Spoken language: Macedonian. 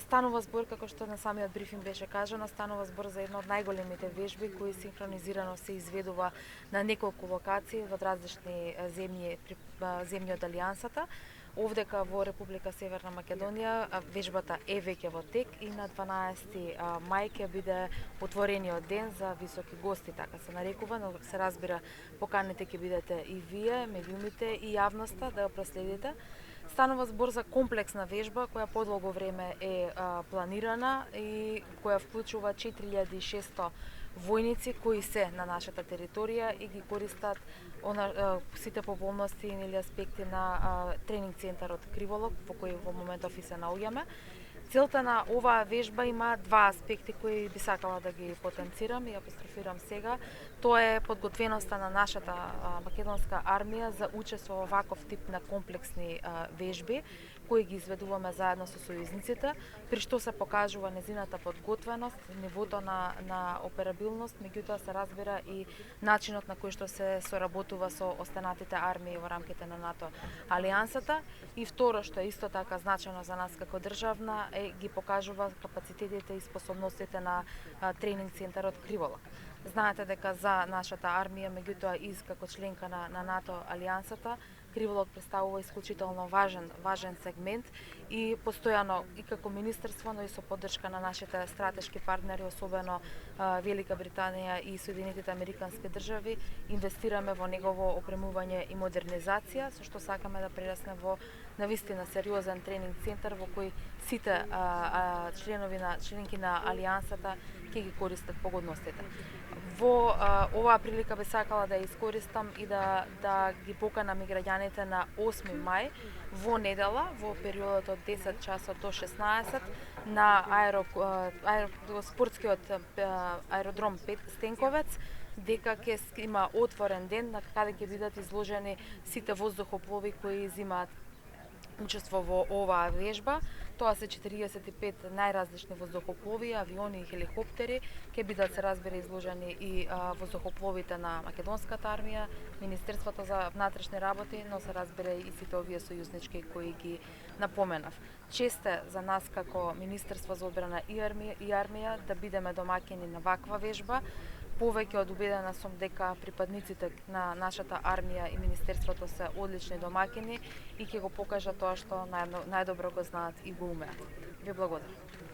Станува збор, како што на самиот брифинг беше кажано, станува збор за една од најголемите вежби кои синхронизирано се изведува на неколку локации во различни земји од Алијансата. Овдека во Република Северна Македонија вежбата е веќе во тек и на 12 мај ќе биде отворениот ден за високи гости, така се нарекува, но се разбира поканите ќе бидете и вие, медиумите и јавноста да ја проследите. Станува збор за комплексна вежба која подолго време е планирана и која вклучува 4600 војници кои се на нашата територија и ги користат сите поволности или аспекти на тренинг центарот Криволок во кој во моментов и се наоѓаме. Целта на оваа вежба има два аспекти кои би сакала да ги потенцирам и апострофирам сега. Тоа е подготвеноста на нашата македонска армија за учество во ваков тип на комплексни вежби кои ги изведуваме заедно со сојузниците, при што се покажува незината подготвеност, нивото на операбилност, меѓутоа се разбира и начинот на кој што се соработува со останатите армии во рамките на НАТО Алијансата. И второ, што е исто така значено за нас како државна, ги покажува капацитетите и способностите на тренинг центарот Криволок. Знаете дека за нашата армија, меѓутоа и како членка на НАТО Алијансата, Криволок представува исклучително важен сегмент и постојано и како министерство, но и со поддршка на нашите стратешки партнери, особено Велика Британија и Соединетите Американски држави, инвестираме во негово опремување и модернизација, со што сакаме да прерасне во навистина сериозен тренинг центар во кој сите членки на Алијансата ќе ги користат погодностите. Во оваа прилика би сакала да ја искористам и да ги поканам и граѓаните на 8 мај во недела, во периодот од 10 часот до 16 на спортскиот аеродром Стенковец, дека ќе има отворен ден на каде ќе бидат изложени сите воздухоплови кои земаат учество во оваа вежба. Тоа се 45 најразлични воздухоплови, авиони и хеликоптери. Ќе бидат се разбира изложени и воздухопловите на македонската армија, Министерството за внатрешни работи, но се разбира и сите овие сојузнички кои ги напоменав. Чест е за нас како Министерство за одбрана и армија да бидеме домаќини на ваква вежба. Повеќе од убедена сум дека припадниците на нашата армија и Министерството се одлични домаќини и ќе го покажат тоа што најдобро го знаат и го умеат. Ви благодарам.